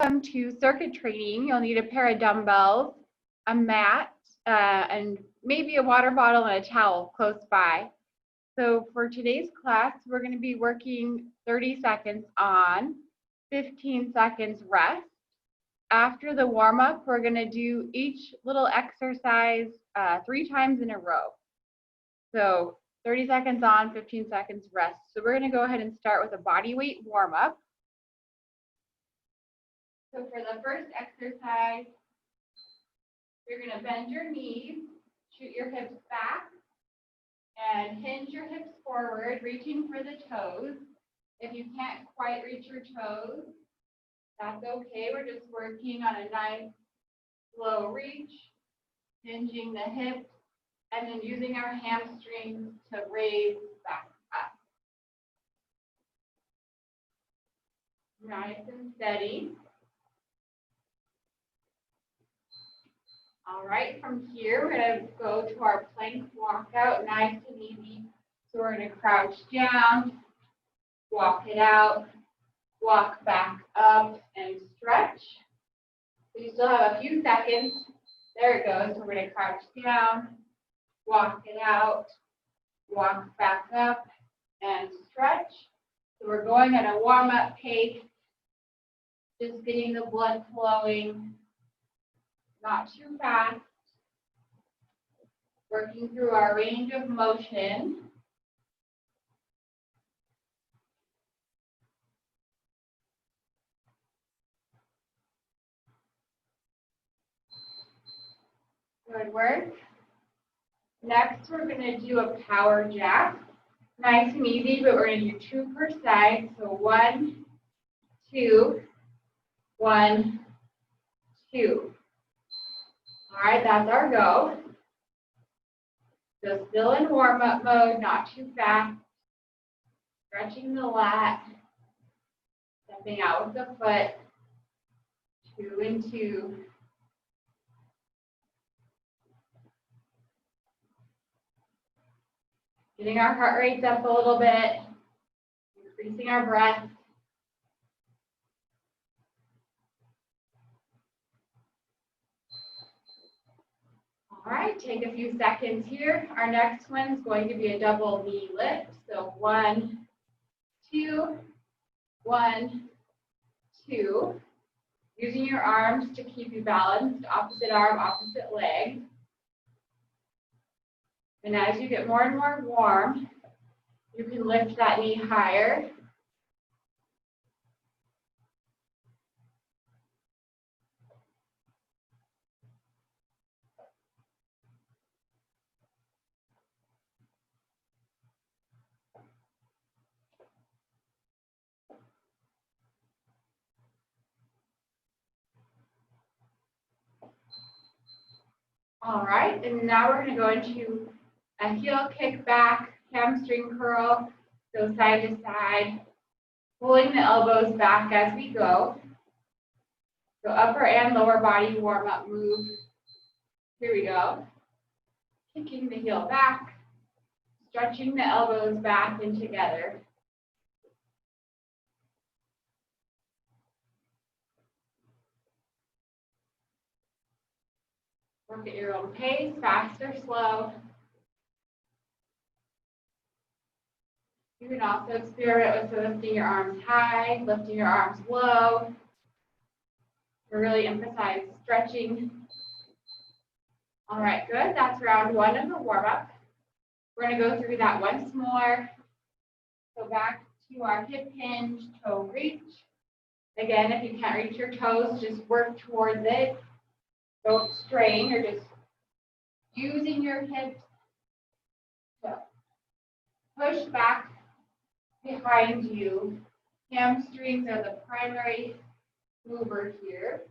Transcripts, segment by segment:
Welcome to circuit training. You'll need a pair of dumbbells, a mat, and maybe a water bottle and a towel close by. So for today's class, we're going to be working 30 seconds on, 15 seconds rest. After the warm-up, we're going to do each little exercise 3 times in a row. So 30 seconds on, 15 seconds rest. So we're going to go ahead and start with a body weight warm-up. So for the first exercise, you're going to bend your knees, shoot your hips back, and hinge your hips forward, reaching for the toes. If you can't quite reach your toes, that's okay. We're just working on a nice slow reach, hinging the hips, and then using our hamstrings to raise back up. Nice and steady. All right, from here, we're going to go to our plank walkout, nice and easy. So we're going to crouch down, walk it out, walk back up, and stretch. So you still have a few seconds. There it goes. So we're going to crouch down, walk it out, walk back up, and stretch. So we're going at a warm-up pace, just getting the blood flowing. Not too fast, working through our range of motion. Good work. Next, we're going to do a power jack. Nice and easy, but we're going to do 2 per side. So 1, 2, 1, 2. All right, that's our go. So still in warm-up mode, not too fast. Stretching the lat. Stepping out with the foot. 2 and 2. Getting our heart rates up a little bit. Increasing our breath. All right, take a few seconds here. Our next one is going to be a double knee lift. So 1, 2, 1, 2. Using your arms to keep you balanced, opposite arm, opposite leg. And as you get more and more warm, you can lift that knee higher. All right, and now we're going to go into a heel kick back, hamstring curl, so side to side, pulling the elbows back as we go. So upper and lower body warm-up move. Here we go. Kicking the heel back, stretching the elbows back and together. Work at your own pace, fast or slow. You can also experiment with lifting your arms high, lifting your arms low. We really emphasize stretching. All right, good. That's round 1 of the warm-up. We're going to go through that once more. So back to our hip hinge, toe reach. Again, if you can't reach your toes, just work towards it. Don't strain, you're just using your hips to push back behind you. Hamstrings are the primary mover here.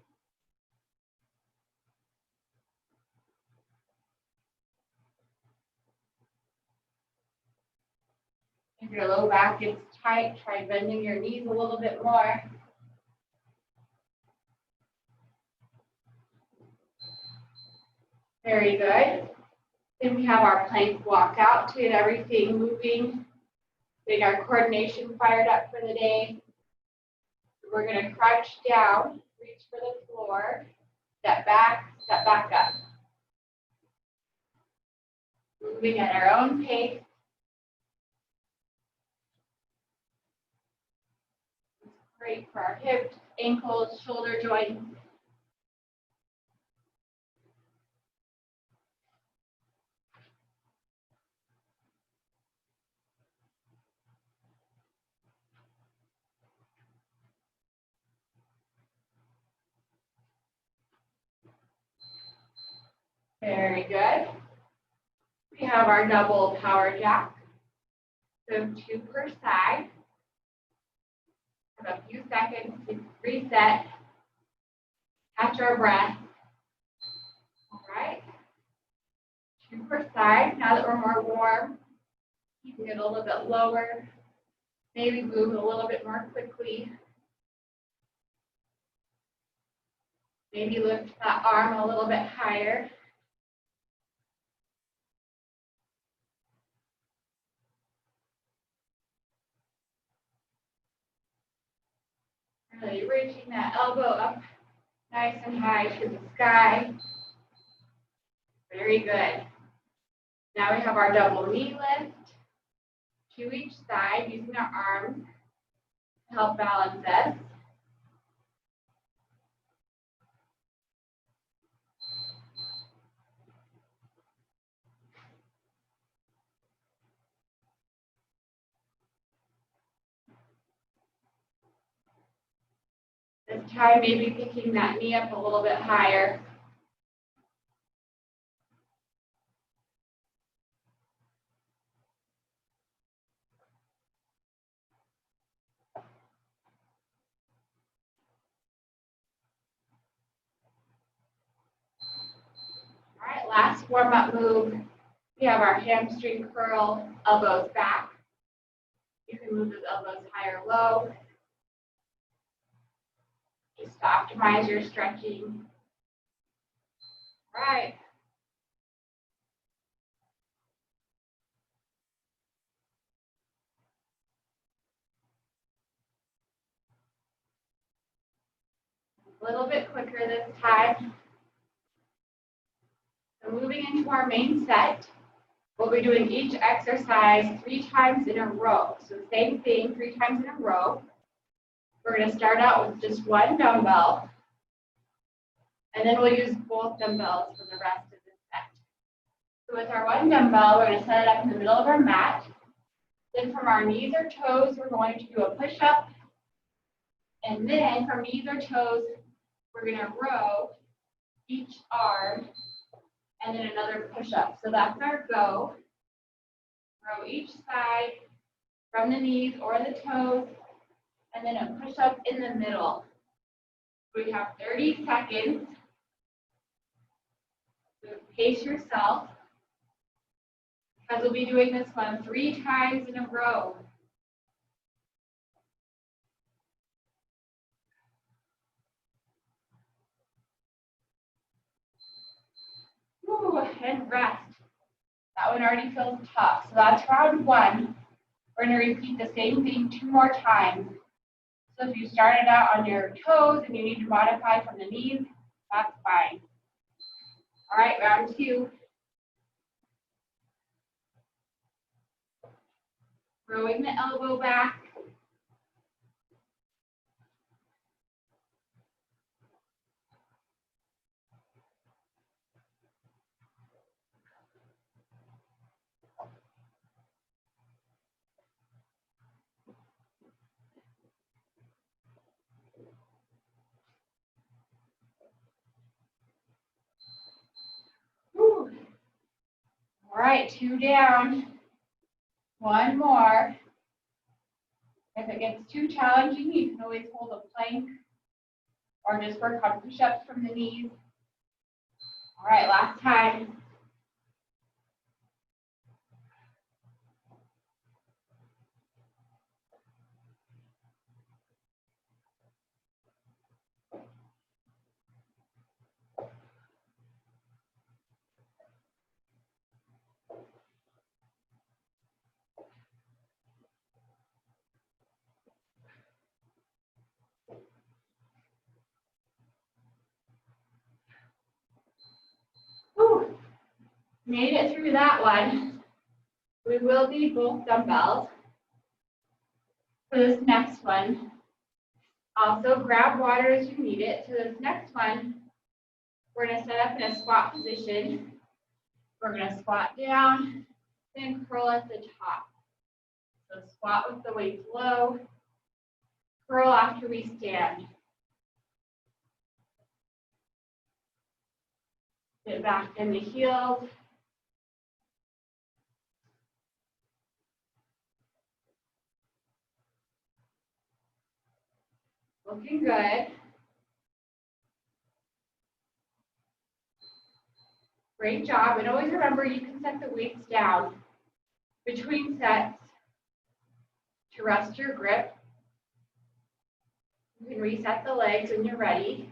If your low back gets tight, try bending your knees a little bit more. Very good. Then we have our plank walkout to get everything moving, getting our coordination fired up for the day. We're going to crouch down, reach for the floor. Step back up. Moving at our own pace. It's great for our hips, ankles, shoulder joints. Very good. We have our double power jack. So 2 per side. Have a few seconds to reset. Catch our breath. All right. 2 per side. Now that we're more warm, keeping it a little bit lower. Maybe move a little bit more quickly. Maybe lift that arm a little bit higher. Really reaching that elbow up nice and high to the sky. Very good. Now we have our double knee lift to each side using our arms to help balance us. This time, maybe picking that knee up a little bit higher. All right, last warm-up move. We have our hamstring curl, elbows back. You can move those elbows high or low. Just to optimize your stretching. All right. A little bit quicker this time. So moving into our main set, we'll be doing each exercise 3 times in a row. So same thing, 3 times in a row. We're going to start out with just 1 dumbbell, and then we'll use both dumbbells for the rest of the set. So with our 1 dumbbell, we're going to set it up in the middle of our mat. Then from our knees or toes, we're going to do a push-up. And then from knees or toes, we're going to row each arm and then another push-up. So that's our go. Row each side from the knees or the toes, and then a push-up in the middle. We have 30 seconds. So pace yourself, because we'll be doing this one 3 times in a row. Ooh, and rest. That one already feels tough. So that's round 1. We're going to repeat the same thing 2 more times. So if you started out on your toes and you need to modify from the knees, that's fine. All right, round 2. Rowing the elbow back. Whew. All right, 2 down. 1 more. If it gets too challenging, you can always hold a plank or just work on push-ups from the knees. All right, last time. Made it through that one. We will need both dumbbells for this next one. Also grab water as you need it. So this next one, we're going to set up in a squat position. We're going to squat down, then curl at the top. So squat with the weights low, curl after we stand. Get back in the heels. Looking good. Great job. And always remember, you can set the weights down between sets to rest your grip. You can reset the legs when you're ready.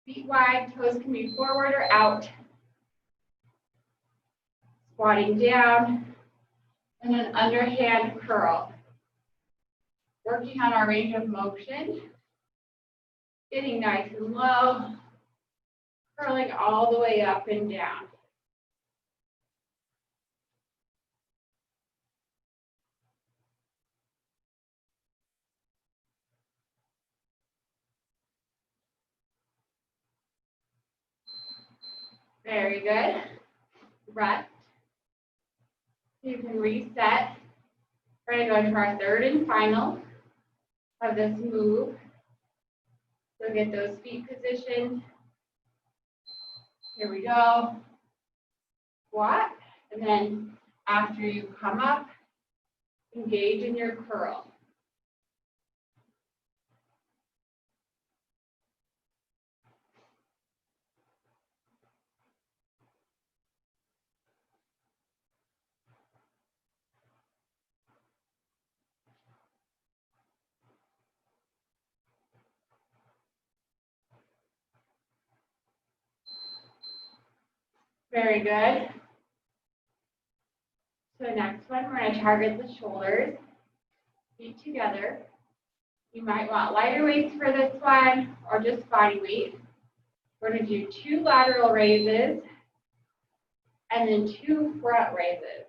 Feet wide, toes can be forward or out. Squatting down, and an underhand curl. Working on our range of motion. Getting nice and low. Curling all the way up and down. Very good. Rest. You can reset. We're going to go into our third and final of this move. So get those feet positioned. Here we go. Squat. And then after you come up, engage in your curl. Very good. So next one, we're going to target the shoulders, feet together. You might want lighter weights for this one or just body weight. We're going to do 2 lateral raises and then 2 front raises.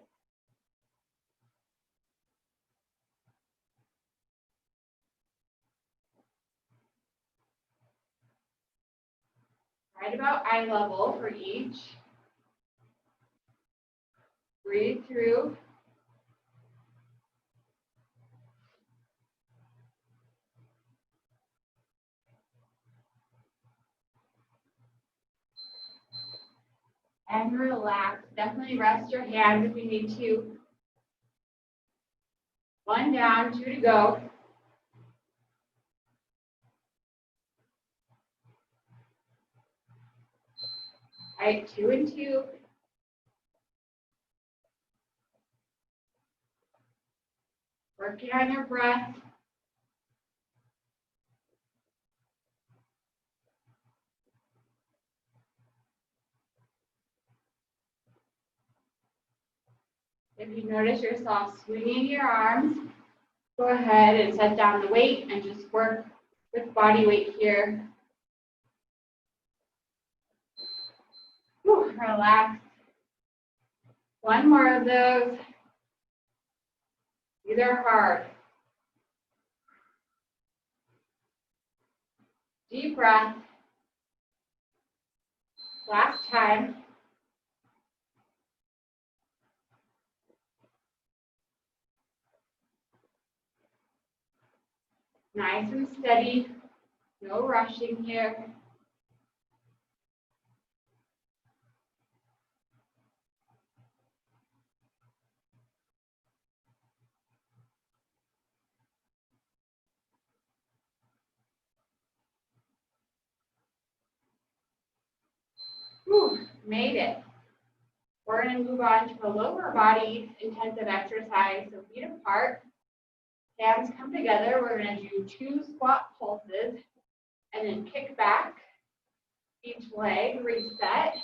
Right about eye level for each. Breathe through. And relax. Definitely rest your hands if you need to. 1 down, 2 to go. All right, 2 and 2. Working on your breath. If you notice yourself swinging your arms, go ahead and set down the weight and just work with body weight here. Whew, relax. 1 more of those. These are hard. Deep breath. Last time. Nice and steady. No rushing here. Whew, made it. We're going to move on to a lower body intensive exercise. So feet apart, hands come together. We're going to do 2 squat pulses and then kick back. Each leg, reset.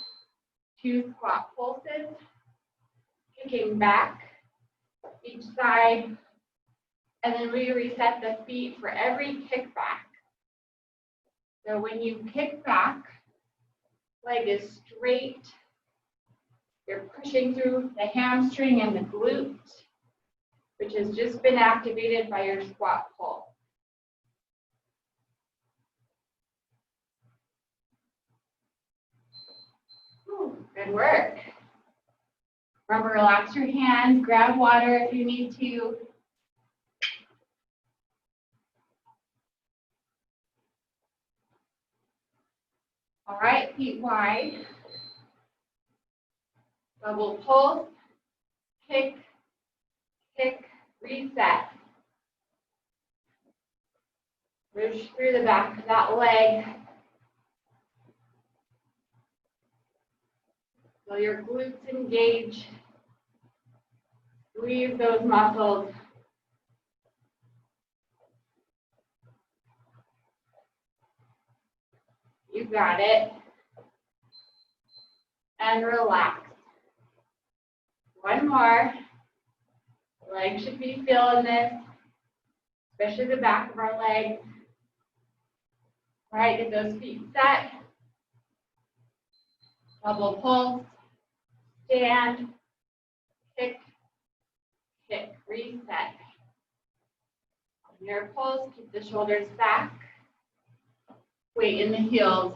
2 squat pulses, kicking back each side. And then we reset the feet for every kick back. So when you kick back, leg is straight, You're pushing through the hamstring and the glute, which has just been activated by your squat pull. Good work. Remember, relax your hands, grab water if you need to. All right, feet wide. Double pulse, kick, kick, reset. Push through the back of that leg. Feel your glutes engage. Squeeze those muscles. You got it. And relax. One more. Legs should be feeling this, especially the back of our legs. All right, get those feet set. Double pulse, stand, kick, kick, reset. On your pulse, keep the shoulders back. Weight in the heels.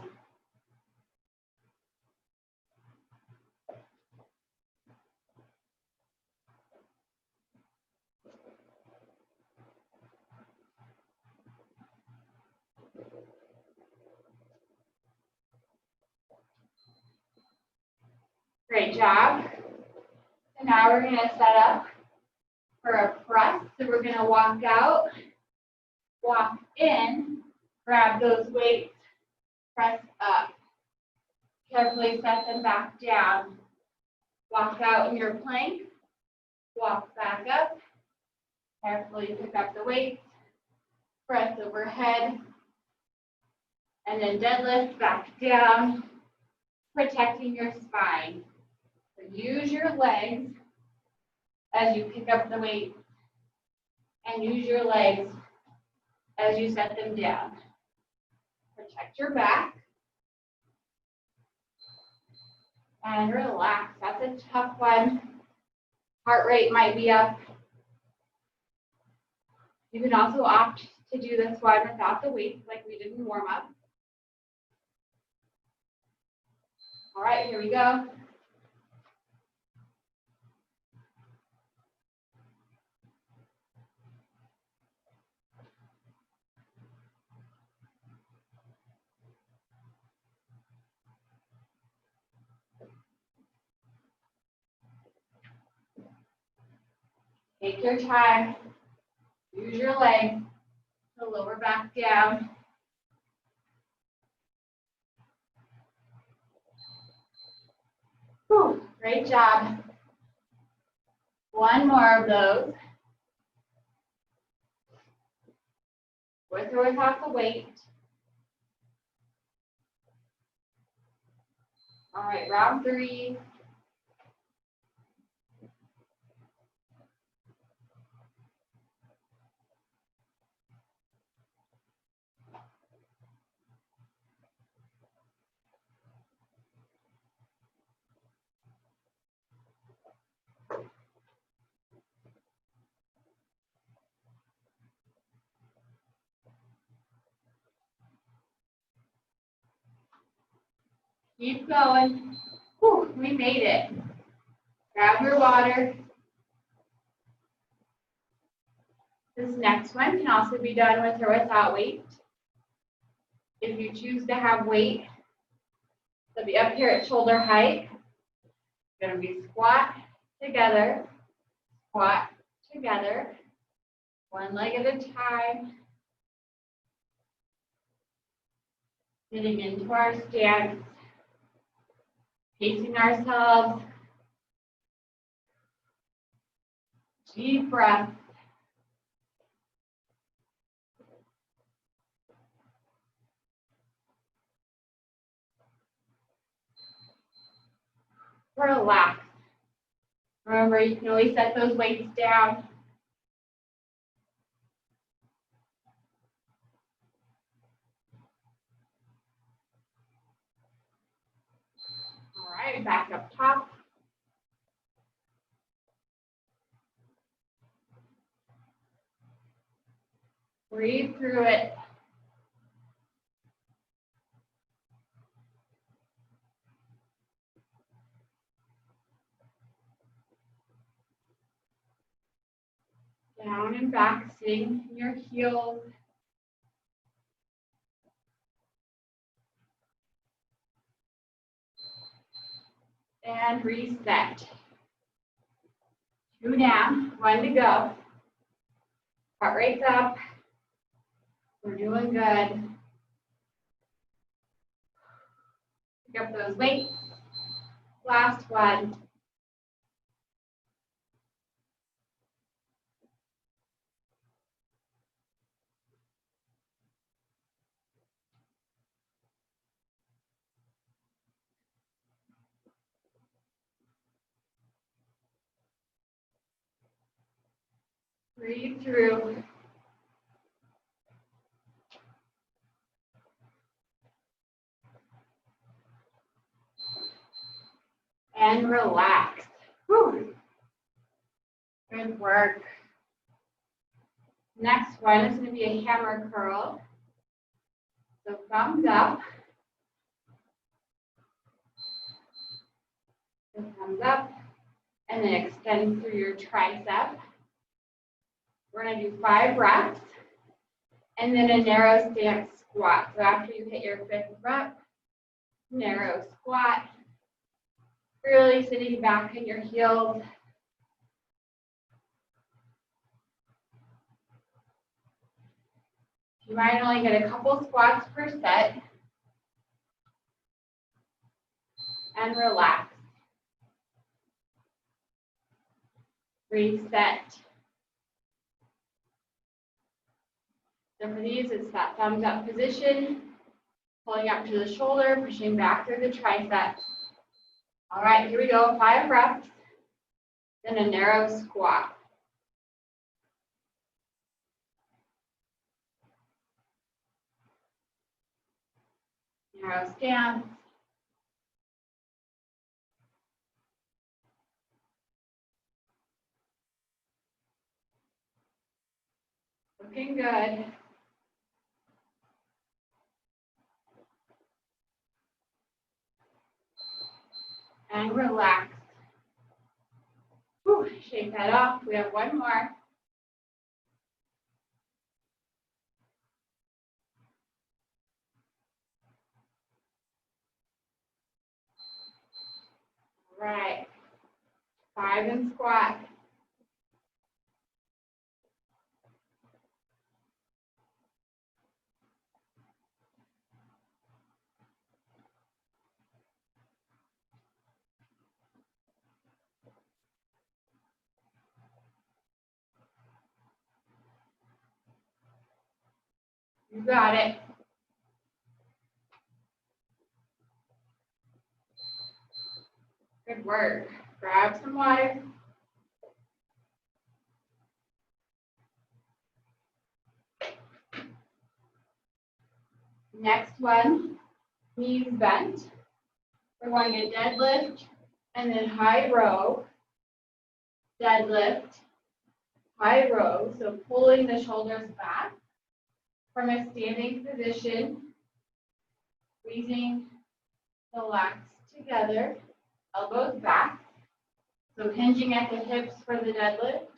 Great job. So now we're going to set up for a press. So we're going to walk out, walk in, grab those weights, press up. Carefully set them back down. Walk out in your plank, walk back up. Carefully pick up the weights, press overhead, and then deadlift back down, protecting your spine. So use your legs as you pick up the weight, and use your legs as you set them down. Protect your back. And relax. That's a tough one. Heart rate might be up. You can also opt to do this one without the weights like we did in warm up. All right, here we go. Take your time. Use your legs to lower back down. Whew, great job. One more of those. With or without the weight. All right, round 3. Keep going. Whew, we made it. Grab your water. This next one can also be done with or without weight. If you choose to have weight, it'll be up here at shoulder height. It's going to be squat together, one leg at a time. Getting into our stance, pacing ourselves. Deep breath. Relax. Remember, you can always set those weights down. All right, back up top. Breathe through it. Down and back, sitting in your heels. And reset. 2 down, 1 to go. Heart rate's up. We're doing good. Pick up those weights. Last one. Breathe through. And relax. Whew. Good work. Next one is going to be a hammer curl. So thumbs up. So thumbs up. And then extend through your tricep. We're going to do 5 reps. And then a narrow stance squat. So after you hit your 5th rep, narrow squat. Really sitting back in your heels. You might only get a couple squats per set. And relax. Reset. So for these, it's that thumbs up position, pulling up to the shoulder, pushing back through the triceps. All right, here we go, 5 reps, then a narrow squat. Narrow stance. Looking good. And relax. Whew, shake that off. We have one more. Right. 5 and squat. You got it. Good work. Grab some water. Next one, knees bent. We're going to deadlift and then high row. Deadlift, high row. So pulling the shoulders back from a standing position, squeezing the lats together, elbows back. So hinging at the hips for the deadlift,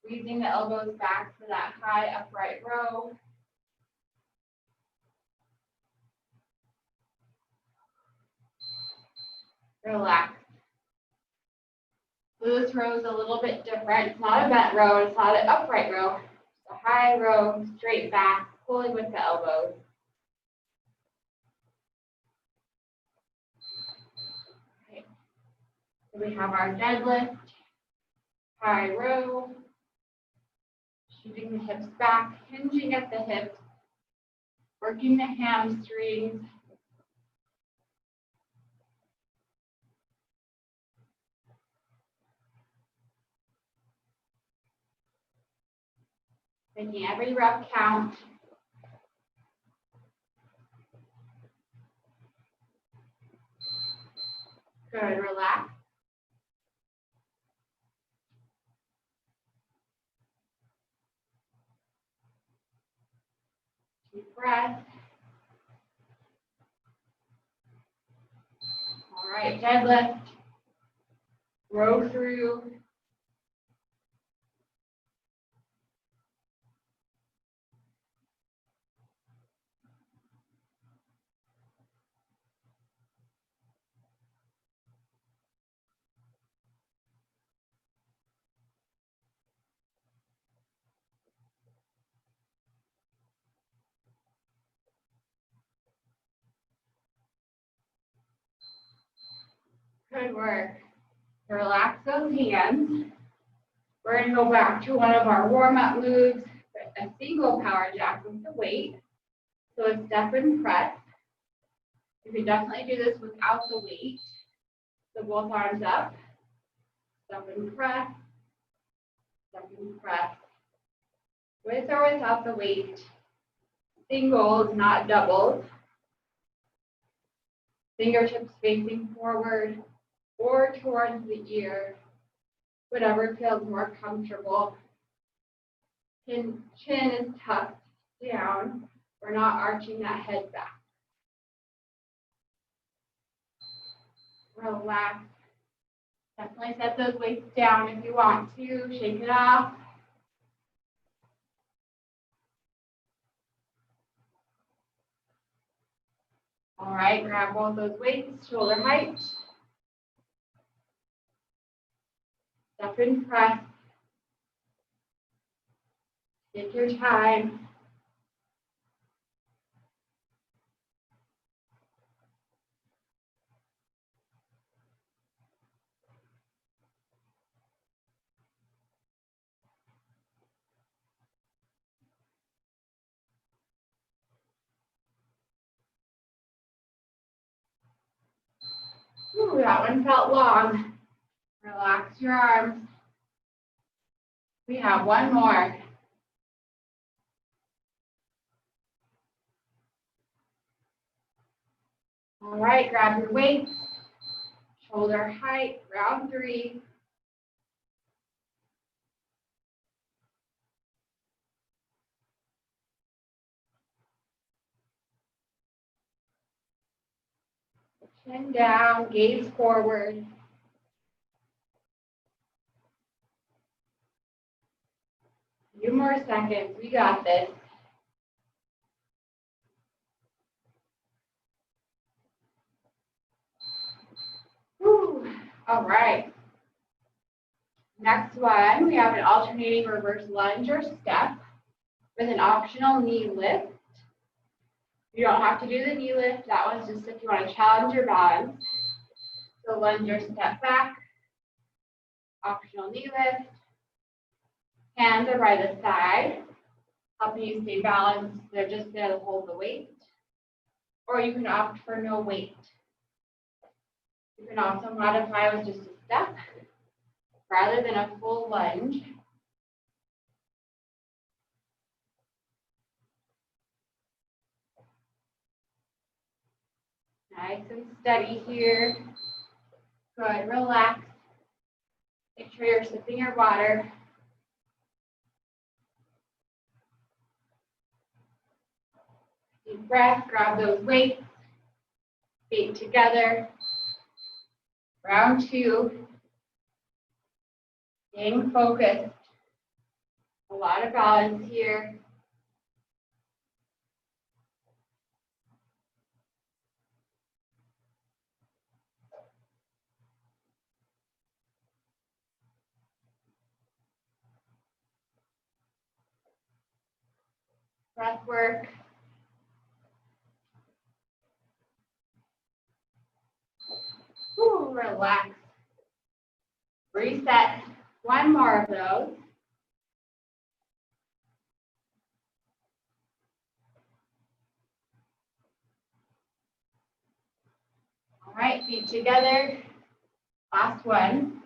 squeezing the elbows back for that high upright row. Relax. So this row is a little bit different. It's not a bent row, it's not an upright row. It's a high row, straight back, pulling with the elbows. Okay. So we have our deadlift, high row, shooting the hips back, hinging at the hips, working the hamstrings. Making every rep count. Good, relax. breath. All right, deadlift. Row through. Good work. Relax those hands. We're going to go back to one of our warm-up moves, a single power jack with the weight. So a step and press. You can definitely do this without the weight. So both arms up, step and press, step and press. With or without the weight. Singles, not doubles. Fingertips facing forward or towards the ear, whatever feels more comfortable. Chin is tucked down. We're not arching that head back. Relax. Definitely set those weights down if you want to. Shake it off. All right, grab both those weights, shoulder height. Step and press. Take your time. Ooh, that one felt long. Relax your arms. We have one more. All right, grab your weights, shoulder height, round 3. Chin down, gaze forward. A few more seconds, we got this. Whew. All right. Next one, we have an alternating reverse lunge or step with an optional knee lift. You don't have to do the knee lift. That one's just if you want to challenge your balance. So lunge or step back, optional knee lift. Hands are by the side, helping you stay balanced. They're just there to hold the weight. Or you can opt for no weight. You can also modify with just a step rather than a full lunge. Nice and steady here. Good, relax. Make sure you're sipping your water. Deep breath, grab those weights. Feet together. Round 2. Staying focused. A lot of balance here. Breath work. Ooh, relax. Reset. One more of those. All right, feet together. Last one.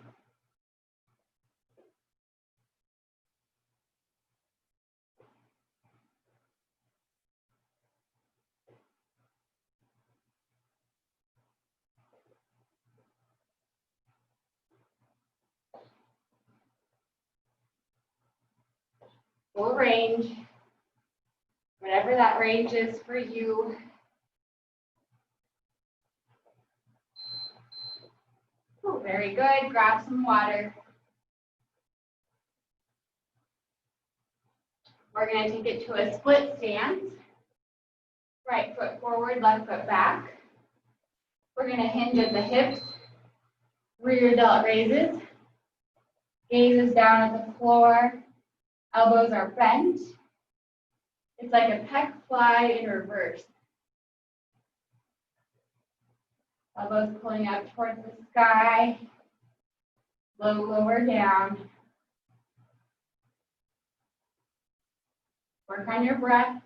Full range. whatever that range is for you. Oh, very good. Grab some water. We're going to take it to a split stance. Right foot forward, left foot back. We're going to hinge at the hips. Rear delt raises. Gaze is down at the floor. Elbows are bent. It's like a pec fly in reverse. Elbows pulling up towards the sky. Lower down. Work on your breath.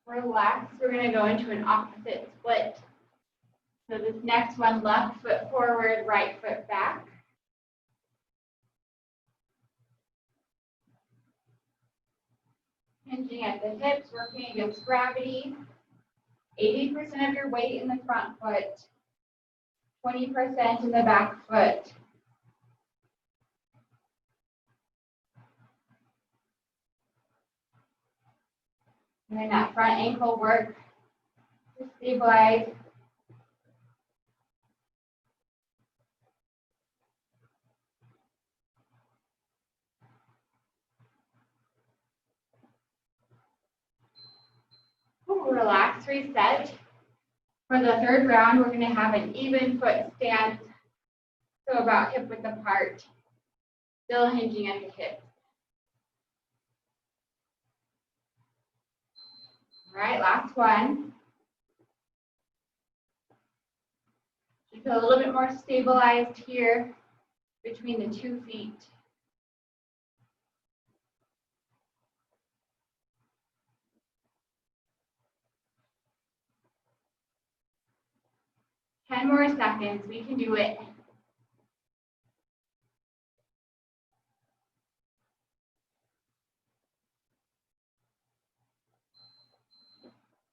Relax. We're going to go into an opposite split. So this next one, left foot forward, right foot back. Hinging at the hips, working against gravity. 80% of your weight in the front foot, 20% in the back foot. And then that front ankle work to stabilize. Relax, reset. For the third round, we're going to have an even foot stance, so about hip width apart, still hinging at the hips. All right, last one. You feel a little bit more stabilized here between the 2 feet. Ten more seconds, we can do it.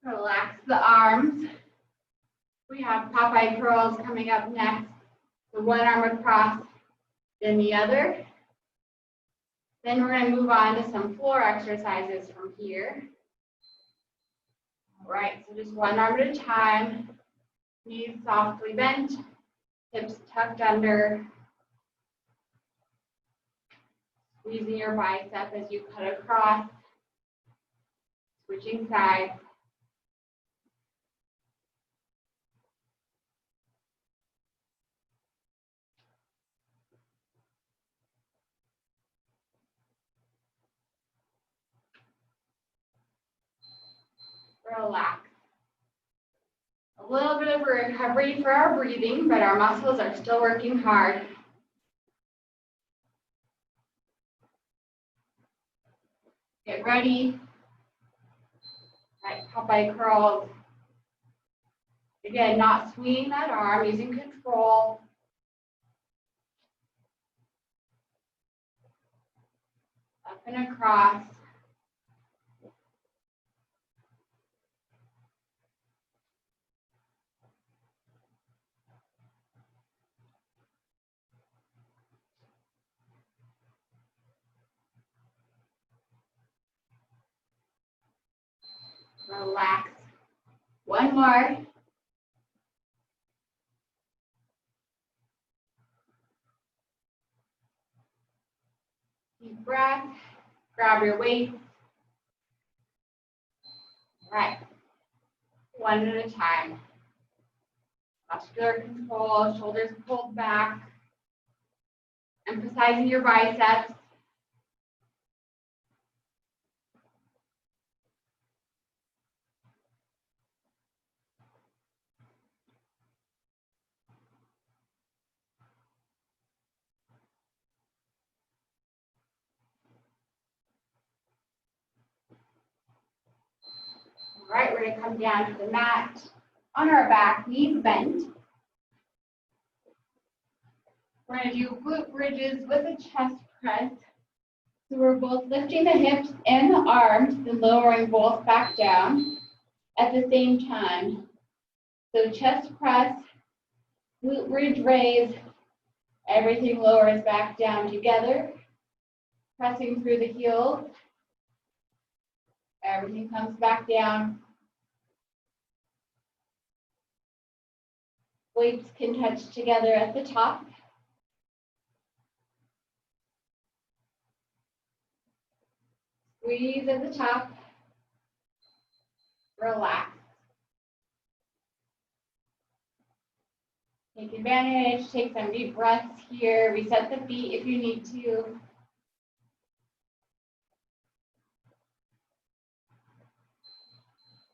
Relax the arms. We have Popeye curls coming up next. So one arm across, then the other. Then we're going to move on to some floor exercises from here. All right, so just one arm at a time. Knees softly bent, hips tucked under. Squeezing your bicep as you cut across. Switching sides. Relax. A little bit of a recovery for our breathing, but our muscles are still working hard. Get ready. Right, Popeye curls. Again, not swinging that arm, using control. Up and across. Relax. One more. Deep breath. Grab your weight. All right. One at a time. Muscular control, shoulders pulled back. Emphasizing your biceps. All right, we're going to come down to the mat on our back, knees bent. We're going to do glute bridges with a chest press. So we're both lifting the hips and the arms and lowering both back down at the same time. So chest press, glute bridge raise, Everything lowers back down together, pressing through the heels. Everything comes back down. Weights can touch together at the top. Squeeze at the top. Relax. Take advantage, take some deep breaths here. Reset the feet if you need to.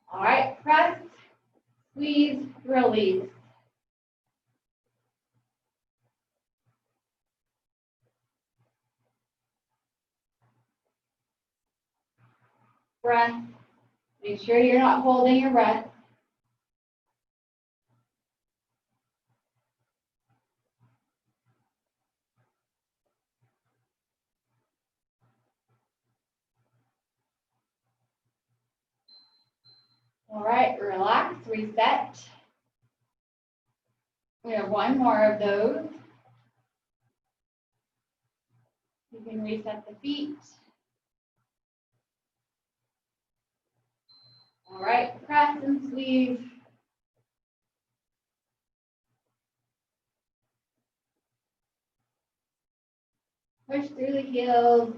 All right, press, squeeze, release. Breath. Make sure you're not holding your breath. All right, relax, reset. We have one more of those. You can reset the feet. All right, press and squeeze. Push through the heels.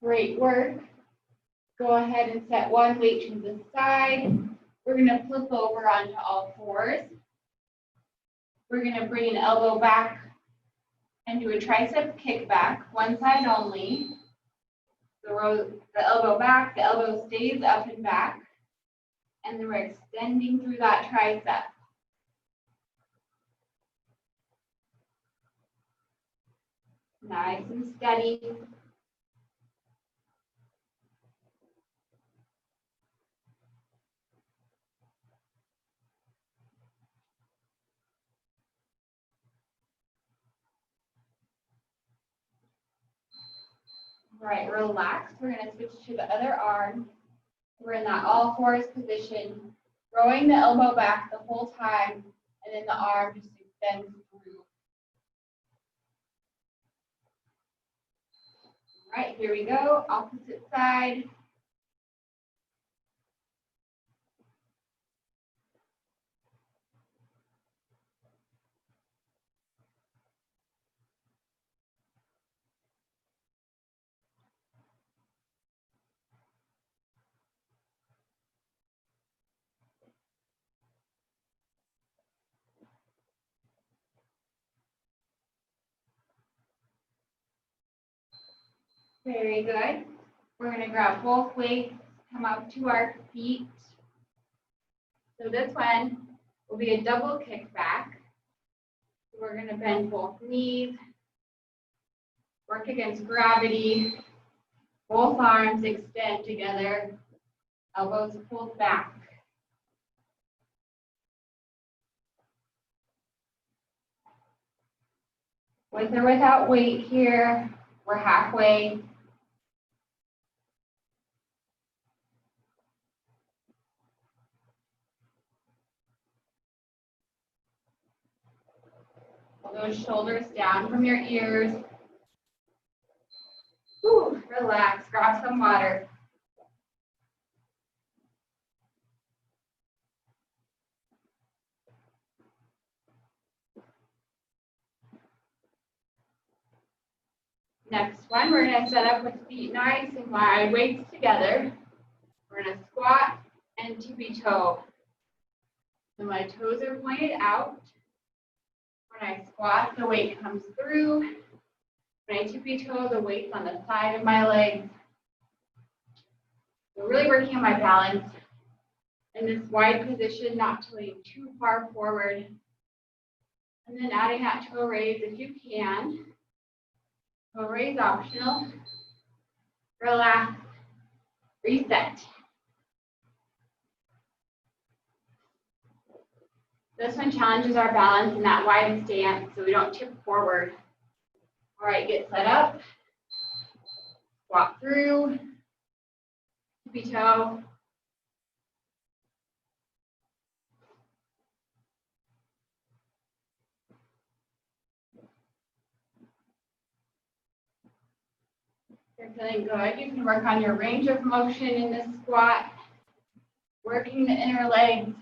Great work. Go ahead and set one weight to the side. We're going to flip over onto all fours. We're going to bring an elbow back and do a tricep kickback, one side only. The elbow back, the elbow stays up and back. And then we're extending through that tricep. Nice and steady. All right, relax. We're going to switch to the other arm. We're in that all fours position, throwing the elbow back the whole time, and then the arm just extends through. All right, here we go. Opposite side. Very good. We're going to grab both weights, come up to our feet. So this one will be a double kickback. We're going to bend both knees, work against gravity. Both arms extend together, elbows pulled back. With or without weight here, we're halfway. Pull those shoulders down from your ears. Whew, relax, grab some water. Next one, we're going to set up with feet nice and wide, weights together. We're going to squat and tippy-toe. So my toes are pointed out. When I squat, the weight comes through. When I tippy-toe, the weight's on the side of my legs. So really working on my balance in this wide position, not to lean too far forward. And then adding that toe raise if you can. Toe raise optional. Relax. Reset. This one challenges our balance in that wide stance so we don't tip forward. All right, get set up. Walk through. Tippy toe. If you're feeling good, you can work on your range of motion in this squat, working the inner legs,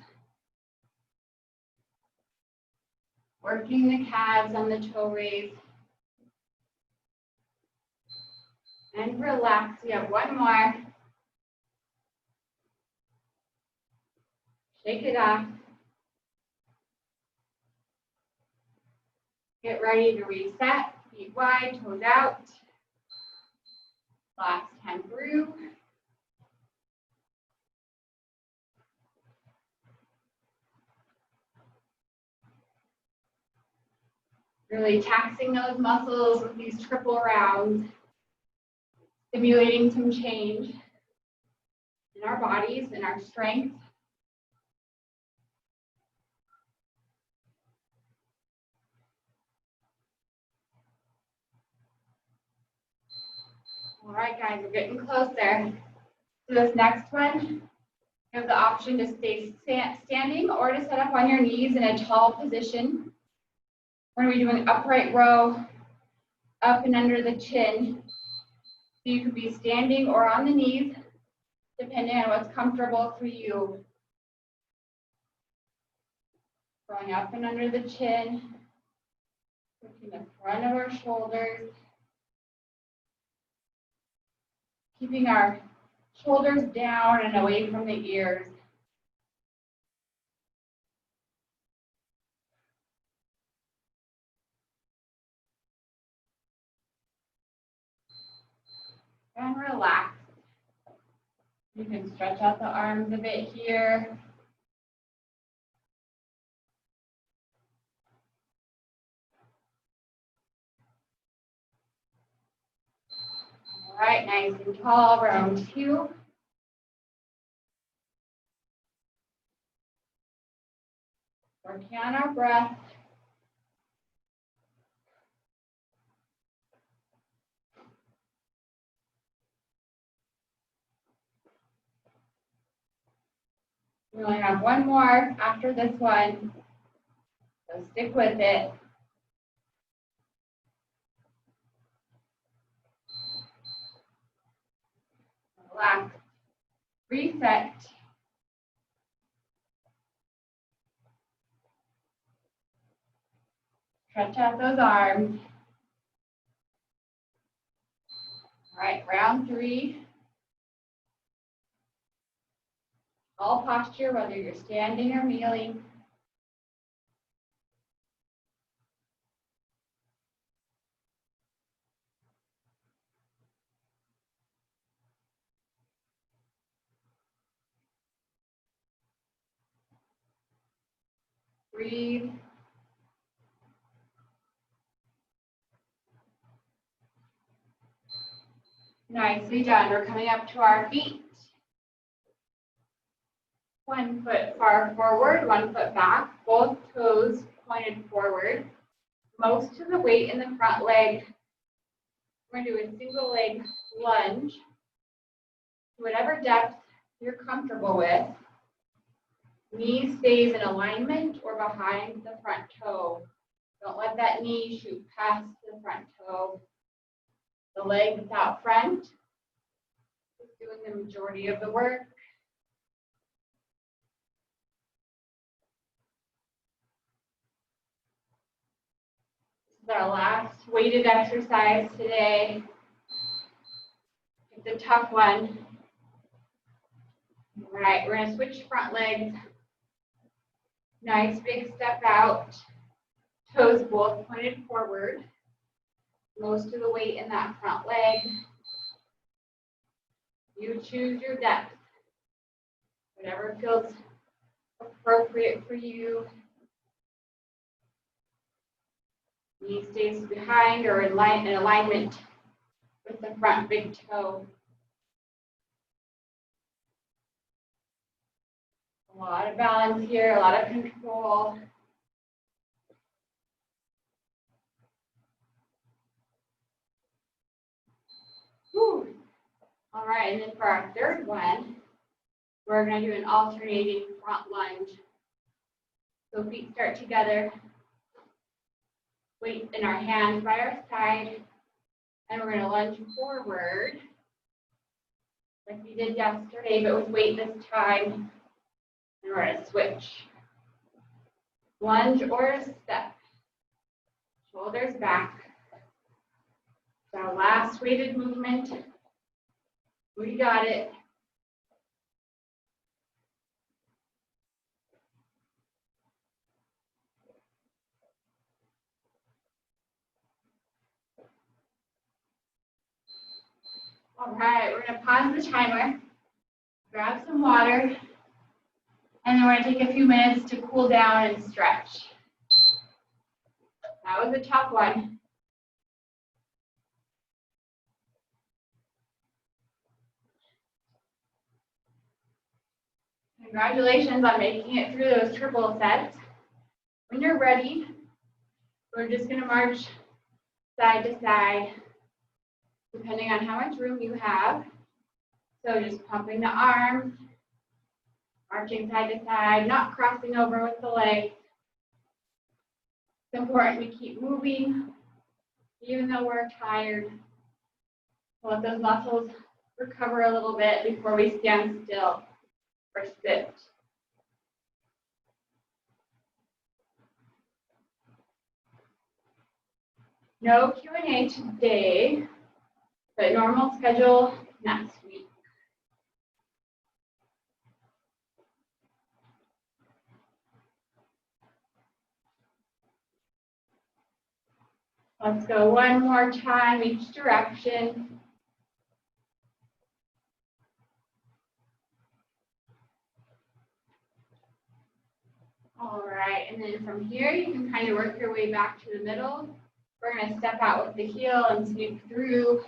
working the calves on the toe raise. And relax. We have one more. Shake it off. Get ready to reset. Feet wide, toes out. Last 10 through. Really taxing those muscles with these triple rounds. Stimulating some change in our bodies and our strength. All right, guys, we're getting close there. So this next one, you have the option to stay standing or to set up on your knees in a tall position. We're going to be doing upright row, up and under the chin. So you could be standing or on the knees, depending on what's comfortable for you. Going up and under the chin, lifting the front of our shoulders, keeping our shoulders down and away from the ears. And relax. You can stretch out the arms a bit here. All right, nice and tall, round 2. Working on our breath. We only have one more after this one, so stick with it. Relax, reset. Stretch out those arms. All right, round 3. All posture, whether you're standing or kneeling. Breathe. Nicely done. We're coming up to our feet. 1 foot far forward, 1 foot back, both toes pointed forward. Most of the weight in the front leg. We're going to do a single leg lunge to whatever depth you're comfortable with. Knee stays in alignment or behind the front toe. Don't let that knee shoot past the front toe. The leg that's out front is doing the majority of the work. This is our last weighted exercise today. It's a tough one. All right, we're going to switch front legs. Nice big step out. Toes both pointed forward. Most of the weight in that front leg. You choose your depth. Whatever feels appropriate for you. Knee stays behind or in alignment with the front big toe. A lot of balance here, a lot of control. Whew. All right, and then for our third one, we're going to do an alternating front lunge. So feet start together, weights in our hands by our side, and we're going to lunge forward like we did yesterday, but with weight this time. And we're going to switch. Lunge or a step. Shoulders back. It's our last weighted movement. We got it. All right, we're going to pause the timer, grab some water, and then we're going to take a few minutes to cool down and stretch. That was a tough one. Congratulations on making it through those triple sets. When you're ready, we're just going to march side to side, depending on how much room you have. So just pumping the arms, marching side to side, not crossing over with the legs. It's important we keep moving, even though we're tired. Let those muscles recover a little bit before we stand still or sit. No Q&A today, but normal schedule next week. Let's go one more time, each direction. All right, and then from here, you can kind of work your way back to the middle. We're going to step out with the heel and sweep through.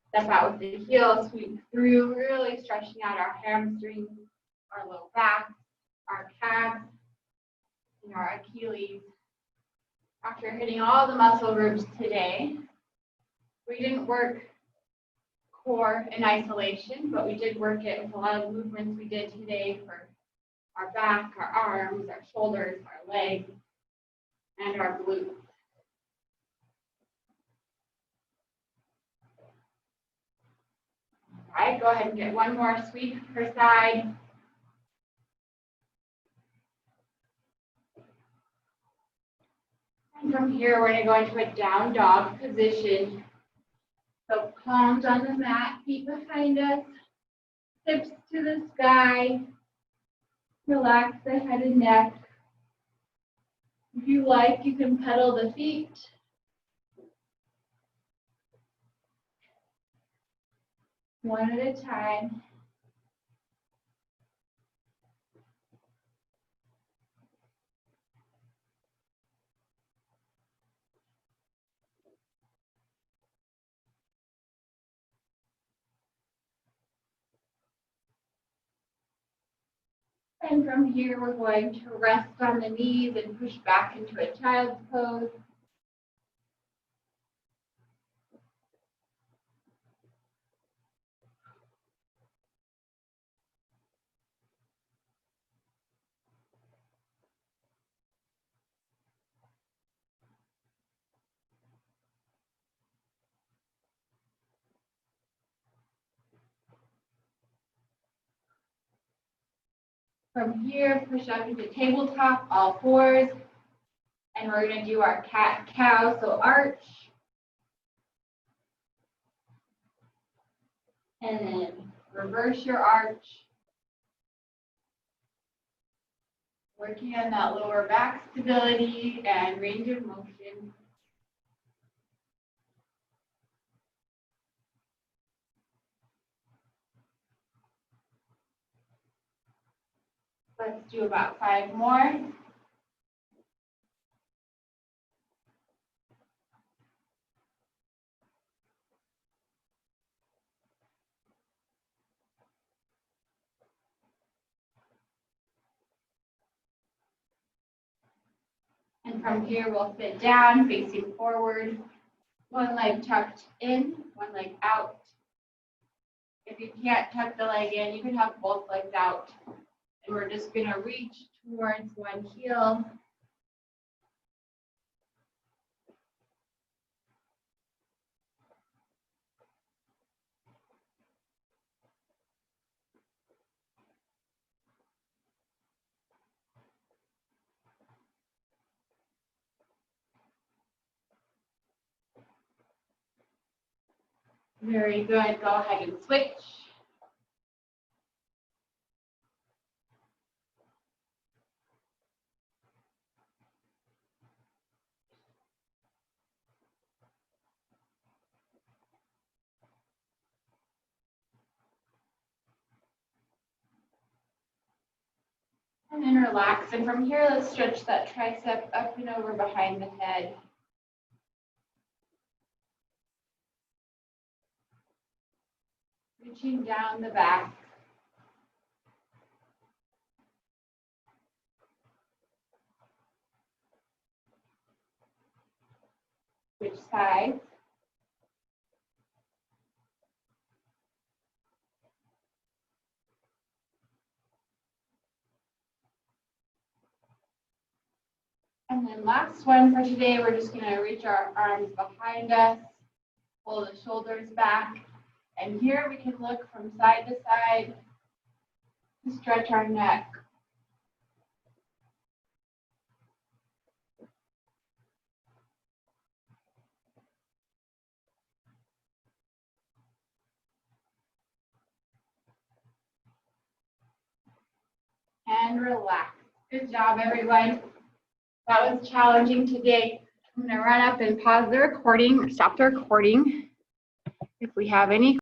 Step out with the heel, sweep through, really stretching out our hamstrings, our low back, our calves, and our Achilles. After hitting all the muscle groups today, we didn't work core in isolation, but we did work it with a lot of movements we did today for our back, our arms, our shoulders, our legs, and our glutes. All right, go ahead and get one more sweep per side. And from here, we're going to go into a down dog position. So palms on the mat, feet behind us, hips to the sky. Relax the head and neck. If you like, you can pedal the feet. One at a time. And from here, we're going to rest on the knees and push back into a child's pose. From here, push up into tabletop, all fours. And we're going to do our cat-cow, so arch. And then reverse your arch. Working on that lower back stability and range of motion. Let's do about 5 more. And from here, we'll sit down, facing forward. One leg tucked in, one leg out. If you can't tuck the leg in, you can have both legs out. And we're just going to reach towards one heel. Very good. Go ahead and switch. And then relax. And from here, let's stretch that tricep up and over behind the head. Reaching down the back. Switch sides. And then last one for today, we're just going to reach our arms behind us, pull the shoulders back. And here we can look from side to side to stretch our neck. And relax. Good job, everyone. That was challenging today. I'm going to run up and pause the recording, or stop the recording. If we have any